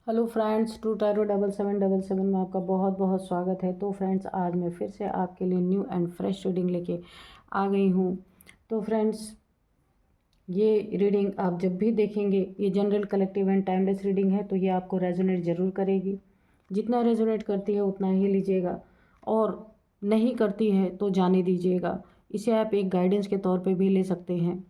Hello friends, to टायरो 7777 में आपका बहुत बहुत स्वागत है। तो फ्रेंड्स, आज मैं फिर से आपके लिए न्यू एंड फ्रेश रीडिंग लेके आ गई हूँ। तो फ्रेंड्स, ये रीडिंग आप जब भी देखेंगे, ये general collective and timeless reading है, तो ये आपको रेजोनेट ज़रूर करेगी। जितना रेजोनेट करती है उतना ही लीजिएगा, और नहीं करती है तो जाने दीजिएगा। इसे आप एक गाइडेंस के तौर पे भी ले सकते हैं।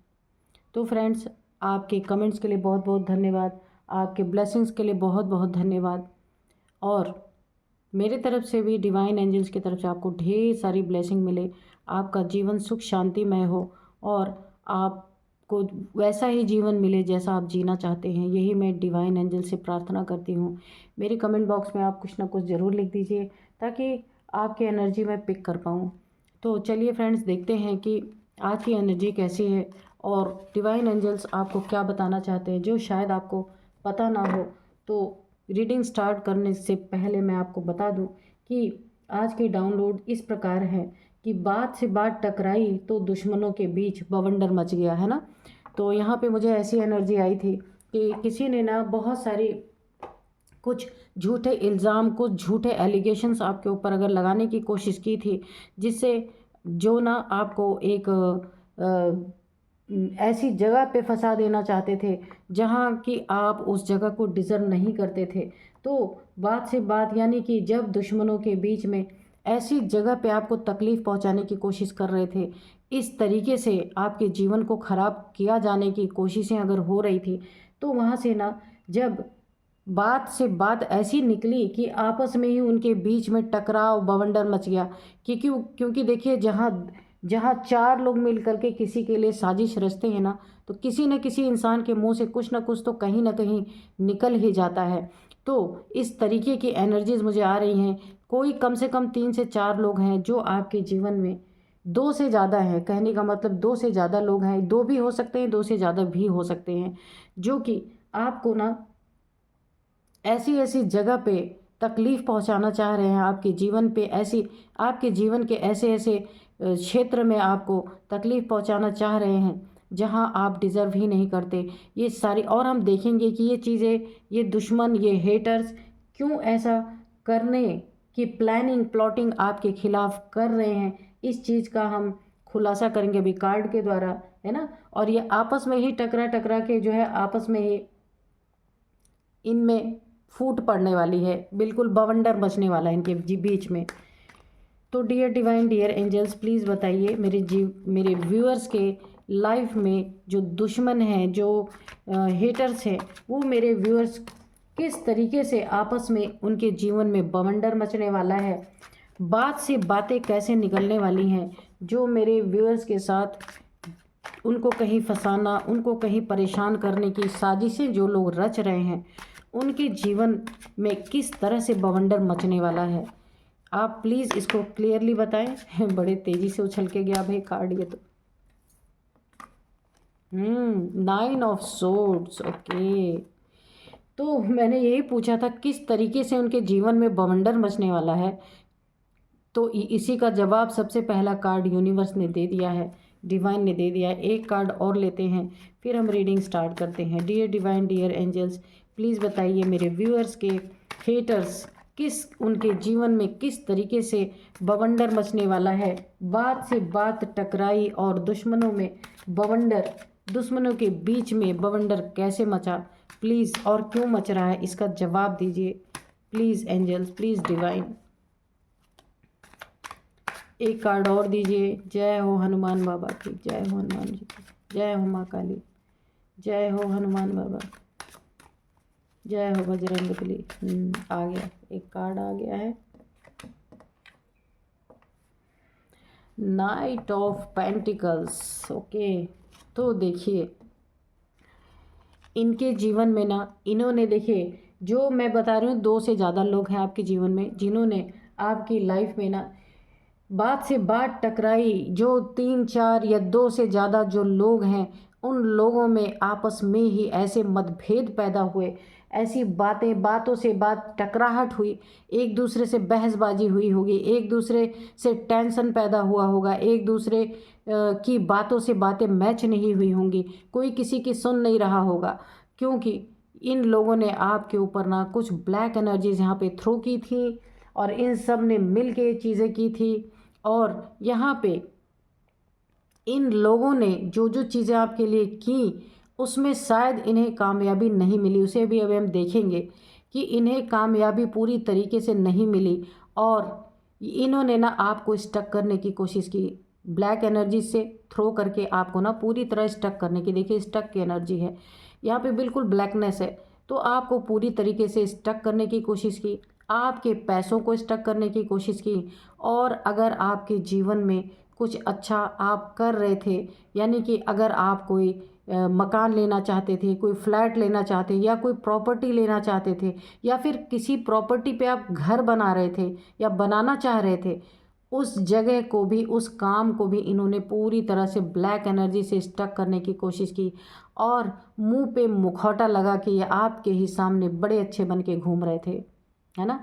तो फ्रेंड्स, आपके कमेंट्स के लिए बहुत बहुत धन्यवाद, आपके ब्लेसिंग्स के लिए बहुत बहुत धन्यवाद। और मेरे तरफ से भी, डिवाइन एंजल्स की तरफ से आपको ढेर सारी ब्लेसिंग मिले, आपका जीवन सुख शांतिमय हो, और आपको वैसा ही जीवन मिले जैसा आप जीना चाहते हैं। यही मैं डिवाइन एंजल से प्रार्थना करती हूँ। मेरे कमेंट बॉक्स में आप कुछ ना कुछ ज़रूर लिख दीजिए, ताकि आपकी एनर्जी मैं पिक कर पाऊँ। तो चलिए फ्रेंड्स, देखते हैं कि आज की एनर्जी कैसी है, और डिवाइन एंजल्स आपको क्या बताना चाहते हैं, जो शायद आपको पता ना हो। तो रीडिंग स्टार्ट करने से पहले मैं आपको बता दूं कि आज के डाउनलोड इस प्रकार है कि बात से बात टकराई तो दुश्मनों के बीच बवंडर मच गया, है ना। तो यहाँ पे मुझे ऐसी एनर्जी आई थी कि किसी ने ना बहुत सारी कुछ झूठे इल्ज़ाम, कुछ झूठे एलिगेशंस आपके ऊपर अगर लगाने की कोशिश की थी, जिससे जो ना आपको एक ऐसी जगह पे फंसा देना चाहते थे जहाँ कि आप उस जगह को डिज़र्व नहीं करते थे। तो बात से बात, यानी कि जब दुश्मनों के बीच में ऐसी जगह पे आपको तकलीफ़ पहुंचाने की कोशिश कर रहे थे, इस तरीके से आपके जीवन को ख़राब किया जाने की कोशिशें अगर हो रही थी, तो वहाँ से ना जब बात से बात ऐसी निकली कि आपस में ही उनके बीच में टकराव बवंडर मच गया। क्योंकि देखिए, जहाँ जहाँ चार लोग मिल करके किसी के लिए साजिश रचते हैं ना, तो किसी न किसी इंसान के मुंह से कुछ ना कुछ तो कहीं ना कहीं निकल ही जाता है। तो इस तरीके की एनर्जीज मुझे आ रही हैं। कोई कम से कम 3 से 4 लोग हैं जो आपके जीवन में, 2 से ज़्यादा हैं, कहने का मतलब 2 से ज़्यादा लोग हैं, 2 भी हो सकते हैं, 2 से ज़्यादा भी हो सकते हैं, जो कि आपको ना ऐसी ऐसी जगह पे तकलीफ़ पहुंचाना चाह रहे हैं, आपके जीवन पे ऐसी, आपके जीवन के ऐसे ऐसे क्षेत्र में आपको तकलीफ़ पहुंचाना चाह रहे हैं जहां आप डिज़र्व ही नहीं करते। ये सारी, और हम देखेंगे कि ये चीज़ें, ये दुश्मन, ये हेटर्स क्यों ऐसा करने की प्लानिंग, प्लॉटिंग आपके खिलाफ कर रहे हैं, इस चीज़ का हम खुलासा करेंगे अभी कार्ड के द्वारा, है ना। और ये आपस में ही टकरा टकरा के जो है, आपस में ही इनमें फूट पड़ने वाली है, बिल्कुल बवंडर मचने वाला है इनके बीच में। तो dear divine, dear angels, please बताइए मेरे व्यूअर्स के लाइफ में जो दुश्मन हैं, जो हेटर्स हैं, वो मेरे व्यूअर्स किस तरीके से आपस में उनके जीवन में बवंडर मचने वाला है, बात से बातें कैसे निकलने वाली हैं, जो मेरे व्यूअर्स के साथ उनको कहीं फंसाना, उनको कहीं परेशान करने की साजिशें जो लोग रच रहे हैं, उनके जीवन में किस तरह से बवंडर मचने वाला है। आप प्लीज़ इसको क्लियरली बताएं। बड़े तेज़ी से उछल के गया भाई कार्ड ये तो। 9 ऑफ सोर्ड्स, ओके। तो मैंने यही पूछा था किस तरीके से उनके जीवन में बवंडर मचने वाला है, तो इसी का जवाब सबसे पहला कार्ड यूनिवर्स ने दे दिया है, डिवाइन ने दे दिया है। एक कार्ड और लेते हैं, फिर हम रीडिंग स्टार्ट करते हैं। Dear divine, dear angels, please बताइए मेरे व्यूअर्स के हेटर्स किस, उनके जीवन में किस तरीके से बवंडर मचने वाला है, बात से बात टकराई और दुश्मनों में बवंडर, दुश्मनों के बीच में बवंडर कैसे मचा, प्लीज़, और क्यों मच रहा है, इसका जवाब दीजिए प्लीज़ एंजल्स, प्लीज़ डिवाइन। एक कार्ड और दीजिए। जय हो हनुमान बाबा की, जय हो हनुमान जी की, जय हो माँ काली, जय हो हनुमान बाबा, जय हो बजरंगबली। आ गया, एक कार्ड आ गया है, नाइट ऑफ पेंटिकल्स, ओके। तो देखिए, इनके जीवन में ना, इन्होंने, देखिए जो मैं बता रही हूँ, 2 से ज़्यादा लोग हैं आपके जीवन में जिन्होंने आपकी लाइफ में ना बात से बात टकराई। जो 3, 4 या 2 से ज़्यादा जो लोग हैं, उन लोगों में आपस में ही ऐसे मतभेद पैदा हुए, ऐसी बातें, बातों से बात टकराहट हुई, एक दूसरे से बहसबाजी हुई होगी, एक दूसरे से टेंशन पैदा हुआ होगा, एक दूसरे की बातों से बातें मैच नहीं हुई होंगी, कोई किसी की सुन नहीं रहा होगा, क्योंकि इन लोगों ने आपके ऊपर ना कुछ ब्लैक एनर्जीज यहाँ पे थ्रो की थी और इन सब ने मिल के चीज़ें की थी। और यहाँ पे इन लोगों ने जो जो चीज़ें आपके लिए की उसमें शायद इन्हें कामयाबी नहीं मिली, उसे भी अभी हम देखेंगे कि इन्हें कामयाबी पूरी तरीके से नहीं मिली और इन्होंने ना आपको स्टक करने की कोशिश की, ब्लैक एनर्जी से थ्रो करके आपको ना पूरी तरह स्टक करने की। देखिए स्टक की एनर्जी है यहाँ पे, बिल्कुल ब्लैकनेस है, तो आपको पूरी तरीके से स्टक करने की कोशिश की, आपके पैसों को स्टक करने की कोशिश की। और अगर आपके जीवन में कुछ अच्छा आप कर रहे थे, यानी कि अगर आप कोई मकान लेना चाहते थे, कोई फ्लैट लेना चाहते या कोई प्रॉपर्टी लेना चाहते थे या फिर किसी प्रॉपर्टी पे आप घर बना रहे थे या बनाना चाह रहे थे, उस जगह को भी, उस काम को भी इन्होंने पूरी तरह से ब्लैक एनर्जी से स्टक करने की कोशिश की और मुंह पे मुखौटा लगा के ये आपके ही सामने बड़े अच्छे बन के घूम रहे थे, है ना।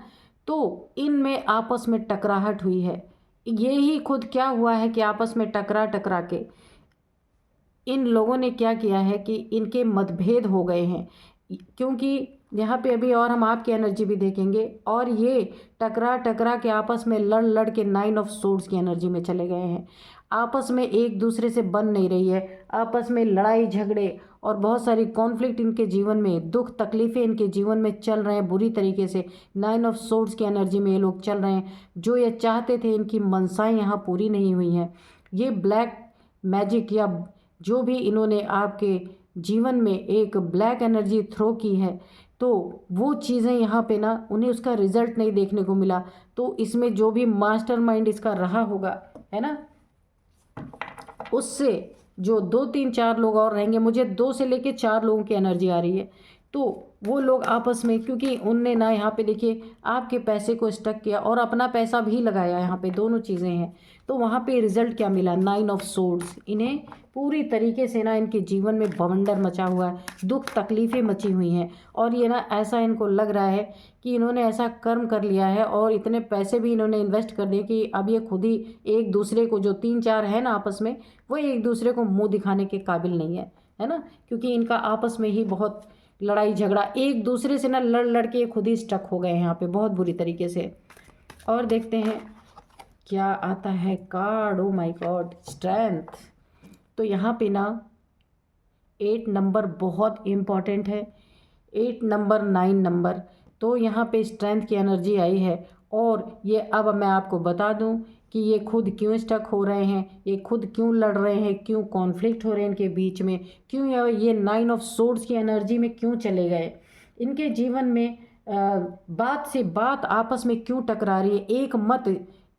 तो इनमें आपस में टकराहट हुई है। ये ही खुद क्या हुआ है कि आपस में टकरा टकरा के इन लोगों ने क्या किया है कि इनके मतभेद हो गए हैं, क्योंकि यहाँ पे अभी और हम आपकी एनर्जी भी देखेंगे। और ये टकरा टकरा के आपस में लड़ लड़ के 9 ऑफ सोर्ड्स की एनर्जी में चले गए हैं। आपस में एक दूसरे से बन नहीं रही है, आपस में लड़ाई झगड़े और बहुत सारी कॉन्फ्लिक्ट इनके जीवन में, दुख तकलीफ़ें इनके जीवन में चल रहे हैं बुरी तरीके से। 9 ऑफ सोर्ड्स की एनर्जी में ये लोग चल रहे हैं। जो ये चाहते थे इनकी मनसाएं यहाँ पूरी नहीं हुई हैं। ये ब्लैक मैजिक या जो भी इन्होंने आपके जीवन में एक ब्लैक एनर्जी थ्रो की है, तो वो चीज़ें यहाँ पे ना उन्हें उसका रिजल्ट नहीं देखने को मिला। तो इसमें जो भी मास्टरमाइंड इसका रहा होगा, है ना, उससे जो 2 3 4 लोग और रहेंगे, मुझे 2 से लेके 4 लोगों की एनर्जी आ रही है। तो वो लोग आपस में, क्योंकि उनने ना यहाँ पे देखिए आपके पैसे को स्टक किया और अपना पैसा भी लगाया, यहाँ पे दोनों चीज़ें हैं। तो वहाँ पे रिजल्ट क्या मिला, 9 ऑफ सोर्ड्स। इन्हें पूरी तरीके से ना इनके जीवन में बवंडर मचा हुआ है, दुख तकलीफ़ें मची हुई हैं। और ये ना ऐसा इनको लग रहा है कि इन्होंने ऐसा कर्म कर लिया है और इतने पैसे भी इन्होंने इन्वेस्ट कर दिए कि अब ये खुद ही एक दूसरे को, जो 3 4 है ना आपस में, वो एक दूसरे को मुंह दिखाने के काबिल नहीं है ना, क्योंकि इनका आपस में ही बहुत लड़ाई झगड़ा, एक दूसरे से ना लड़ लड़ के खुद ही स्टक हो गए हैं यहाँ पे बहुत बुरी तरीके से। और देखते हैं क्या आता है card. Oh my God, strength. तो यहाँ पे ना 8 नंबर बहुत इम्पॉर्टेंट है, 8 नंबर 9 नंबर। तो यहाँ पे स्ट्रेंथ की एनर्जी आई है। और ये अब मैं आपको बता दूं कि ये खुद क्यों स्टक हो रहे हैं, ये खुद क्यों लड़ रहे हैं, क्यों कॉन्फ्लिक्ट हो रहे हैं इनके बीच में, क्यों ये 9 ऑफ सोर्ड्स की एनर्जी में क्यों चले गए, इनके जीवन में बात से बात आपस में क्यों टकरा रही है, एक मत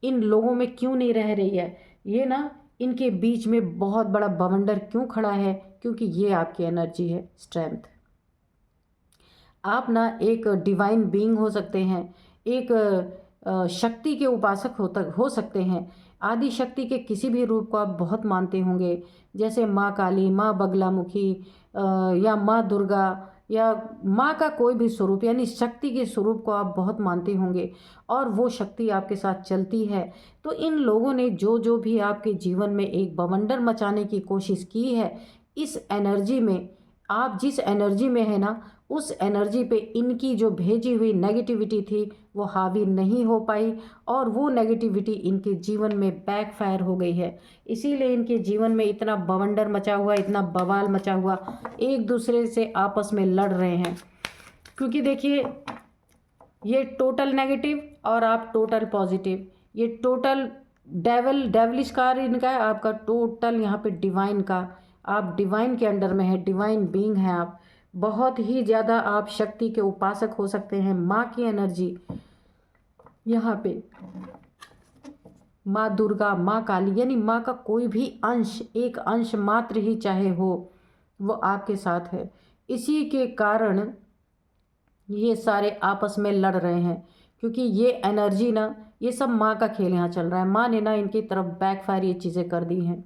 इन लोगों में क्यों नहीं रह रही है, ये ना इनके बीच में बहुत बड़ा बवंडर क्यों खड़ा है, क्योंकि ये आपकी एनर्जी है, स्ट्रेंथ। आप ना एक डिवाइन बीइंग हो सकते हैं, एक शक्ति के उपासक हो सकते हैं। आदि शक्ति के किसी भी रूप को आप बहुत मानते होंगे, जैसे माँ काली, माँ बगलामुखी या माँ दुर्गा या माँ का कोई भी स्वरूप, यानी शक्ति के स्वरूप को आप बहुत मानते होंगे और वो शक्ति आपके साथ चलती है। तो इन लोगों ने जो जो भी आपके जीवन में एक बवंडर मचाने की कोशिश की है, इस एनर्जी में, आप जिस एनर्जी में है ना, उस एनर्जी पे इनकी जो भेजी हुई नेगेटिविटी थी वो हावी नहीं हो पाई और वो नेगेटिविटी इनके जीवन में बैकफायर हो गई है। इसीलिए इनके जीवन में इतना बवंडर मचा हुआ, इतना बवाल मचा हुआ, एक दूसरे से आपस में लड़ रहे हैं। क्योंकि देखिए ये टोटल नेगेटिव और आप टोटल पॉजिटिव, ये टोटल डेवलिश कार्य इनका है, आपका टोटल यहाँ पे डिवाइन का, आप डिवाइन के अंडर में है, डिवाइन बीइंग है आप, बहुत ही ज़्यादा आप शक्ति के उपासक हो सकते हैं। माँ की एनर्जी यहाँ पे, माँ दुर्गा, माँ काली, यानी माँ का कोई भी अंश, एक अंश मात्र ही चाहे हो, वो आपके साथ है। इसी के कारण ये सारे आपस में लड़ रहे हैं, क्योंकि ये एनर्जी ना, ये सब माँ का खेल यहाँ चल रहा है। माँ ने ना इनकी तरफ बैकफायर ये चीज़ें कर दी हैं,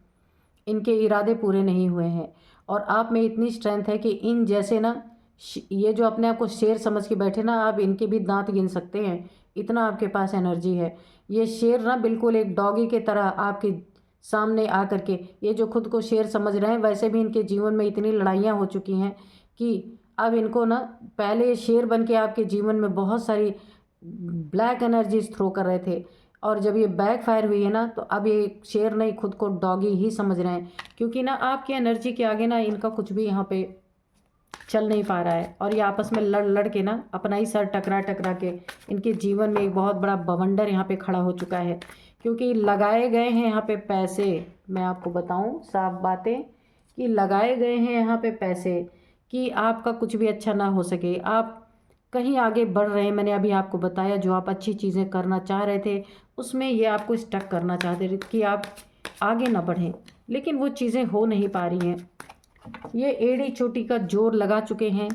इनके इरादे पूरे नहीं हुए हैं। और आप में इतनी स्ट्रेंथ है कि इन जैसे ना, ये जो अपने आप को शेर समझ के बैठे ना, आप इनके भी दांत गिन सकते हैं, इतना आपके पास एनर्जी है। ये शेर ना बिल्कुल एक डॉगी के तरह आपके सामने आ करके, ये जो खुद को शेर समझ रहे हैं, वैसे भी इनके जीवन में इतनी लड़ाइयाँ हो चुकी हैं कि अब इनको ना, पहले ये शेर बन के आपके जीवन में बहुत सारी ब्लैक एनर्जीज थ्रो कर रहे थे, और जब ये बैक फायर हुई है ना, तो अब ये शेर नहीं, खुद को डॉगी ही समझ रहे हैं, क्योंकि ना आपकी एनर्जी के आगे ना इनका कुछ भी यहाँ पे चल नहीं पा रहा है। और ये आपस में लड़ लड़ के ना अपना ही सर टकरा टकरा के इनके जीवन में एक बहुत बड़ा बवंडर यहाँ पे खड़ा हो चुका है, क्योंकि लगाए गए हैं यहाँ पे पैसे। मैं आपको बताऊं साफ बातें कि लगाए गए हैं यहाँ पे पैसे कि आपका कुछ भी अच्छा ना हो सके, आप कहीं आगे बढ़ रहे हैं। मैंने अभी आपको बताया, जो आप अच्छी चीज़ें करना चाह रहे थे उसमें ये आपको स्टक करना चाहते थे कि आप आगे ना बढ़ें, लेकिन वो चीज़ें हो नहीं पा रही हैं। ये एड़ी चोटी का जोर लगा चुके हैं,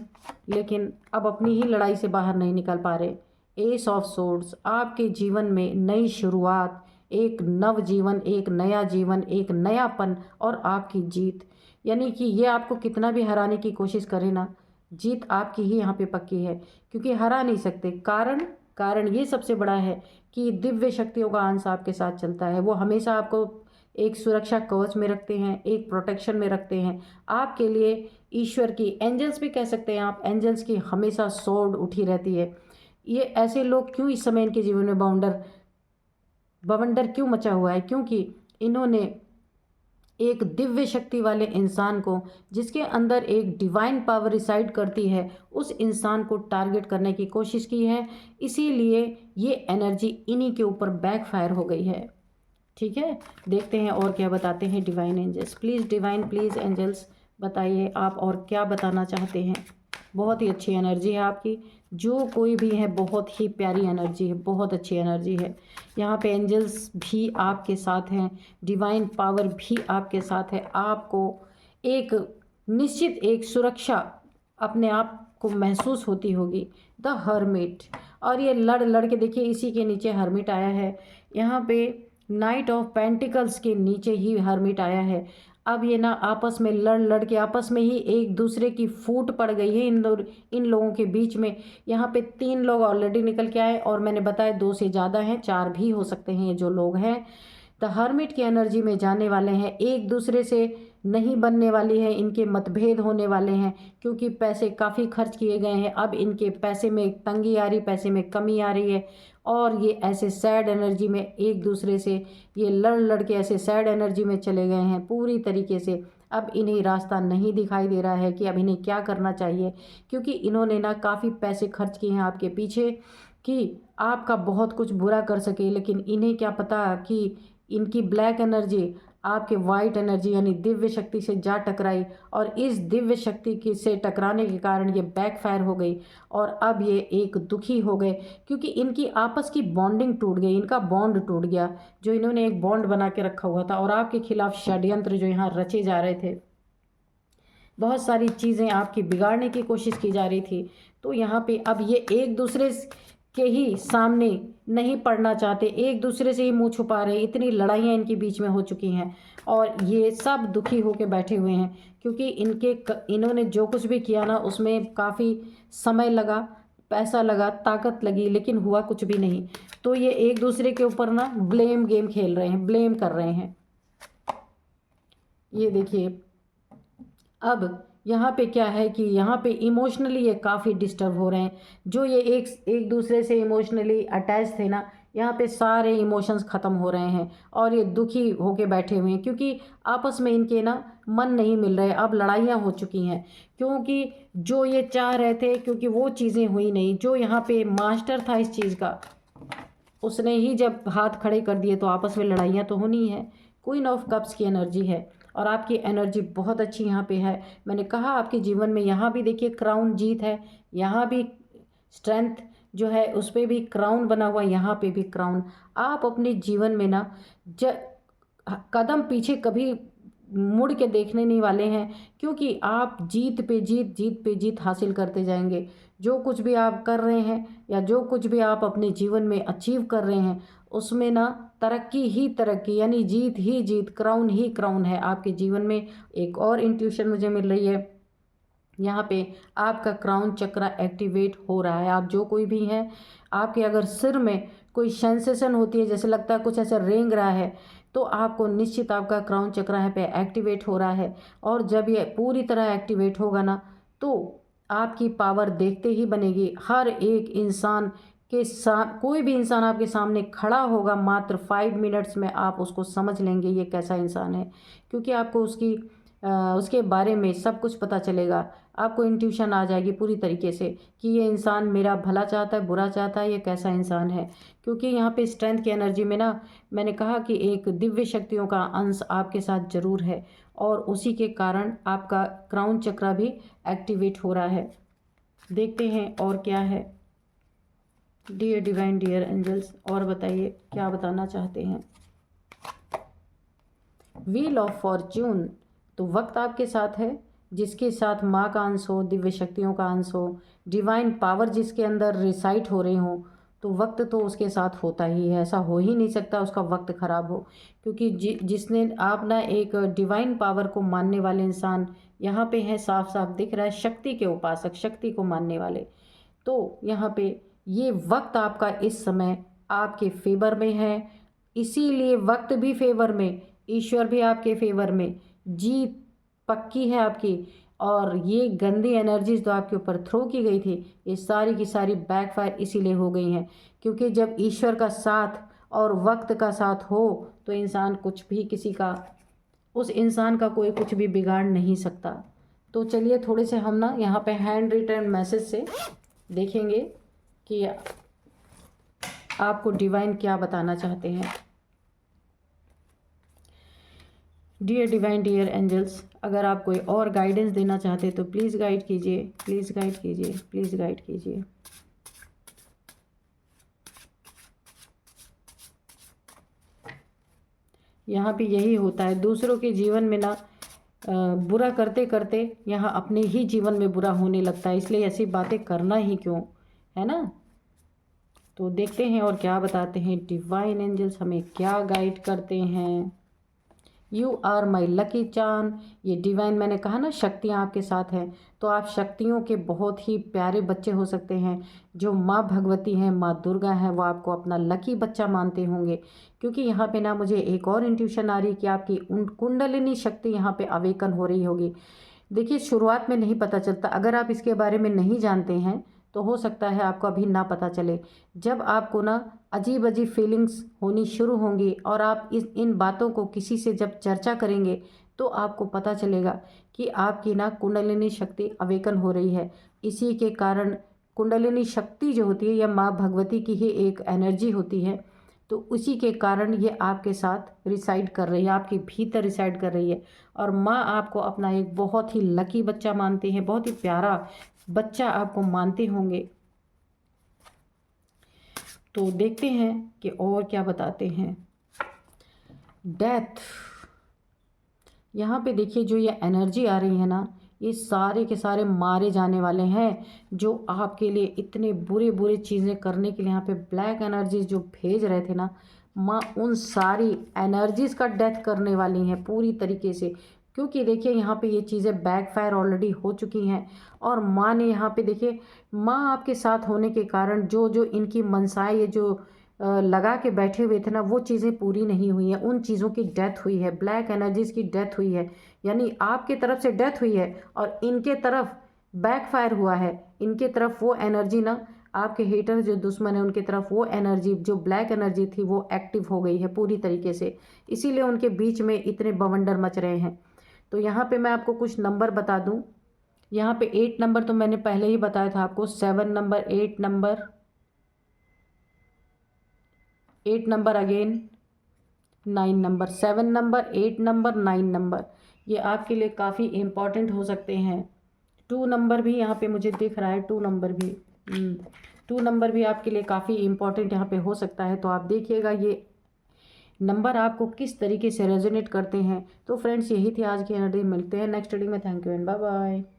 लेकिन अब अपनी ही लड़ाई से बाहर नहीं निकल पा रहे। एस ऑफ सोर्ड्स, आपके जीवन में नई शुरुआत, एक नव जीवन, एक नया जीवन, एक नयापन और आपकी जीत। यानी कि ये आपको कितना भी हराने की कोशिश करे ना, जीत आपकी ही यहाँ पे पक्की है, क्योंकि हरा नहीं सकते। कारण ये सबसे बड़ा है कि दिव्य शक्तियों का अंश आपके साथ चलता है। वो हमेशा आपको एक सुरक्षा कवच में रखते हैं, एक प्रोटेक्शन में रखते हैं। आपके लिए ईश्वर की, एंजल्स भी कह सकते हैं आप, एंजल्स की हमेशा स्वॉर्ड उठी रहती है। ये ऐसे लोग क्यों इस समय इनके जीवन में बवंडर क्यों मचा हुआ है? क्योंकि इन्होंने एक दिव्य शक्ति वाले इंसान को, जिसके अंदर एक डिवाइन पावर रिसाइड करती है, उस इंसान को टारगेट करने की कोशिश की है। इसीलिए ये एनर्जी इन्हीं के ऊपर बैकफायर हो गई है। ठीक है, देखते हैं और क्या बताते हैं divine angels. Please divine, please angels, बताइए आप और क्या बताना चाहते हैं। बहुत ही अच्छी एनर्जी है आपकी, जो कोई भी है बहुत ही प्यारी एनर्जी है, बहुत अच्छी एनर्जी है। यहाँ पे एंजल्स भी आपके साथ हैं, डिवाइन पावर भी आपके साथ है। आपको एक निश्चित एक सुरक्षा अपने आप को महसूस होती होगी। द हर्मिट, और ये लड़ लड़ के देखिए, इसी के नीचे हर्मिट आया है। यहाँ पे नाइट ऑफ पेंटिकल्स के नीचे ही हर्मिट आया है। अब ये ना आपस में लड़ लड़ के आपस में ही एक दूसरे की फूट पड़ गई है इन लोगों के बीच में। यहाँ पे 3 लोग ऑलरेडी निकल के आए, और मैंने बताया 2 से ज़्यादा हैं, 4 भी हो सकते हैं ये जो लोग हैं। द हर्मिट की एनर्जी में जाने वाले हैं, एक दूसरे से नहीं बनने वाली है, इनके मतभेद होने वाले हैं, क्योंकि पैसे काफ़ी खर्च किए गए हैं। अब इनके पैसे में तंगी आ रही, पैसे में कमी आ रही है, और ये ऐसे सैड एनर्जी में एक दूसरे से ये लड़ लड़ के ऐसे सैड एनर्जी में चले गए हैं पूरी तरीके से। अब इन्हें रास्ता नहीं दिखाई दे रहा है कि अब इन्हें क्या करना चाहिए, क्योंकि इन्होंने ना काफ़ी पैसे खर्च किए हैं आपके पीछे कि आपका बहुत कुछ बुरा कर सके, लेकिन इन्हें क्या पता कि इनकी ब्लैक एनर्जी आपके वाइट एनर्जी यानी दिव्य शक्ति से जा टकराई, और इस दिव्य शक्ति की से टकराने के कारण ये बैकफायर हो गई। और अब ये एक दुखी हो गए, क्योंकि इनकी आपस की बॉन्डिंग टूट गई, इनका बॉन्ड टूट गया, जो इन्होंने एक बॉन्ड बना के रखा हुआ था। और आपके खिलाफ षड्यंत्र जो यहाँ रचे जा रहे थे, बहुत सारी चीज़ें आपकी बिगाड़ने की कोशिश की जा रही थी, तो यहाँ पे अब ये एक दूसरे के ही सामने नहीं पड़ना चाहते, एक दूसरे से ही मुंह छुपा रहे। इतनी लड़ाइयाँ इनके बीच में हो चुकी हैं, और ये सब दुखी होकर बैठे हुए हैं, क्योंकि इन्होंने जो कुछ भी किया ना, उसमें काफ़ी समय लगा, पैसा लगा, ताकत लगी, लेकिन हुआ कुछ भी नहीं। तो ये एक दूसरे के ऊपर ना ब्लेम गेम खेल रहे हैं, ब्लेम कर रहे हैं। ये देखिए, अब यहाँ पे क्या है कि यहाँ पे इमोशनली ये काफ़ी डिस्टर्ब हो रहे हैं। जो ये एक दूसरे से इमोशनली अटैच थे ना, यहाँ पे सारे इमोशंस ख़त्म हो रहे हैं, और ये दुखी होके बैठे हुए हैं, क्योंकि आपस में इनके ना मन नहीं मिल रहे। अब लड़ाइयाँ हो चुकी हैं, क्योंकि जो ये चाह रहे थे, क्योंकि वो चीज़ें हुई नहीं। जो यहाँ पे मास्टर था इस चीज़ का, उसने ही जब हाथ खड़े कर दिए, तो आपस में लड़ाइयाँ तो होनी है। क्वीन ऑफ कप्स की एनर्जी है, और आपकी एनर्जी बहुत अच्छी यहाँ पे है। मैंने कहा आपके जीवन में यहाँ भी देखिए क्राउन जीत है, यहाँ भी स्ट्रेंथ जो है उस पर भी क्राउन बना हुआ, यहाँ पे भी क्राउन। आप अपने जीवन में ना कदम पीछे कभी मुड़ के देखने नहीं वाले हैं, क्योंकि आप जीत पे जीत, जीत पे जीत हासिल करते जाएंगे। जो कुछ भी आप कर रहे हैं, या जो कुछ भी आप अपने जीवन में अचीव कर रहे हैं, उसमें ना तरक्की ही तरक्की, यानी जीत ही जीत, क्राउन ही क्राउन है आपके जीवन में। एक और इंट्यूशन मुझे मिल रही है, यहाँ पे आपका क्राउन चक्र एक्टिवेट हो रहा है। आप जो कोई भी हैं, आपके अगर सिर में कोई सेंसेशन होती है, जैसे लगता है कुछ ऐसा रेंग रहा है, तो आपको निश्चित आपका क्राउन चक्र यहाँ पे एक्टिवेट हो रहा है। और जब ये पूरी तरह एक्टिवेट होगा ना, तो आपकी पावर देखते ही बनेगी। हर एक इंसान के साथ, कोई भी इंसान आपके सामने खड़ा होगा, मात्र 5 मिनट्स में आप उसको समझ लेंगे ये कैसा इंसान है, क्योंकि आपको उसके बारे में सब कुछ पता चलेगा। आपको इंट्यूशन आ जाएगी पूरी तरीके से कि ये इंसान मेरा भला चाहता है, बुरा चाहता है, ये कैसा इंसान है। क्योंकि यहाँ पे स्ट्रेंथ की एनर्जी में ना, मैंने कहा कि एक दिव्य शक्तियों का अंश आपके साथ जरूर है, और उसी के कारण आपका क्राउन चक्रा भी एक्टिवेट हो रहा है। देखते हैं और क्या है। डियर डिवाइन, डियर एंजल्स, और बताइए क्या बताना चाहते हैं। व्हील ऑफ फॉर्च्यून, तो वक्त आपके साथ है, जिसके साथ माँ का अंश हो, दिव्य शक्तियों का अंश हो, डिवाइन पावर जिसके अंदर रिसाइट हो रही हो, तो वक्त तो उसके साथ होता ही है। ऐसा हो ही नहीं सकता उसका वक्त खराब हो, क्योंकि जिसने आप ना एक डिवाइन पावर को मानने वाले इंसान यहाँ पे हैं, साफ साफ दिख रहा है, शक्ति के उपासक, शक्ति को मानने वाले। तो यहाँ पे ये वक्त आपका इस समय आपके फेवर में है, इसीलिए वक्त भी फेवर में, ईश्वर भी आपके फेवर में, जीत पक्की है आपकी। और ये गंदी एनर्जीज जो आपके ऊपर थ्रो की गई थी, ये सारी की सारी बैकफायर इसीलिए हो गई हैं, क्योंकि जब ईश्वर का साथ और वक्त का साथ हो तो इंसान कुछ भी, किसी का, उस इंसान का कोई कुछ भी बिगाड़ नहीं सकता। तो चलिए थोड़े से हम ना यहाँ पे हैंड रिटन मैसेज से देखेंगे कि आपको डिवाइन क्या बताना चाहते हैं। डियर डिवाइन, डियर एंजल्स, अगर आप कोई और गाइडेंस देना चाहते तो प्लीज़ गाइड कीजिए, प्लीज़ गाइड कीजिए, प्लीज़ गाइड कीजिए। यहाँ पे यही होता है, दूसरों के जीवन में ना बुरा करते करते यहाँ अपने ही जीवन में बुरा होने लगता है, इसलिए ऐसी बातें करना ही क्यों, है ना। तो देखते हैं और क्या बताते हैं डिवाइन एंजल्स, हमें क्या गाइड करते हैं। You are my lucky charm, ये डिवाइन, मैंने कहा ना शक्तियाँ आपके साथ हैं, तो आप शक्तियों के बहुत ही प्यारे बच्चे हो सकते हैं। जो माँ भगवती हैं, माँ दुर्गा हैं, वो आपको अपना लकी बच्चा मानते होंगे, क्योंकि यहाँ पे ना मुझे एक और इंट्यूशन आ रही है कि आपकी कुंडलिनी शक्ति यहाँ पे अवेकन हो रही होगी। देखिए शुरुआत में नहीं पता चलता, अगर आप इसके बारे में नहीं जानते हैं तो हो सकता है आपको अभी ना पता चले। जब आपको ना अजीब अजीब फीलिंग्स होनी शुरू होंगी और आप इन बातों को किसी से जब चर्चा करेंगे तो आपको पता चलेगा कि आपकी ना कुंडलिनी शक्ति अवेकन हो रही है। इसी के कारण कुंडलिनी शक्ति जो होती है यह माँ भगवती की ही एक एनर्जी होती है, तो उसी के कारण ये आपके साथ रिसाइड कर रही है, आपके भीतर रिसाइड कर रही है। और माँ आपको अपना एक बहुत ही लकी बच्चा मानते हैं, बहुत ही प्यारा बच्चा आपको मानते होंगे। तो देखते हैं कि और क्या बताते हैं। डेथ, यहाँ पे देखिए जो ये एनर्जी आ रही है ना, ये सारे के सारे मारे जाने वाले हैं, जो आपके लिए इतने बुरे बुरे चीज़ें करने के लिए यहाँ पे ब्लैक एनर्जीज जो भेज रहे थे ना, माँ उन सारी एनर्जीज का डेथ करने वाली हैं पूरी तरीके से। क्योंकि देखिए यहाँ पे ये चीज़ें बैकफायर ऑलरेडी हो चुकी हैं, और माँ ने यहाँ पे देखिए, माँ आपके साथ होने के कारण जो जो इनकी मनसाएं, ये जो लगा के बैठे हुए थे ना, वो चीज़ें पूरी नहीं हुई हैं, उन चीज़ों की डेथ हुई है, ब्लैक एनर्जीज की डेथ हुई है। यानी आपके तरफ से डेथ हुई है और इनके तरफ बैकफायर हुआ है। इनके तरफ वो एनर्जी ना, आपके हेटर जो दुश्मन है उनके तरफ वो एनर्जी, जो ब्लैक एनर्जी थी, वो एक्टिव हो गई है पूरी तरीके से, इसीलिए उनके बीच में इतने बवंडर मच रहे हैं। तो यहाँ पे मैं आपको कुछ नंबर बता दूँ। यहाँ पे 8 नंबर तो मैंने पहले ही बताया था आपको, 7 number, 8 number, 8 number again, 9 number, 7 number, 8 number, 9 number, ये आपके लिए काफ़ी इम्पॉर्टेंट हो सकते हैं। 2 नंबर भी यहाँ पे मुझे दिख रहा है, 2 नंबर भी, 2 नंबर भी आपके लिए काफ़ी इम्पॉर्टेंट यहाँ पे हो सकता है। तो आप देखिएगा ये नंबर आपको किस तरीके से रेजोनेट करते हैं। तो फ्रेंड्स यही थी आज की एनर्जी, मिलते हैं नेक्स्ट रीडिंग में। Thank you and bye bye.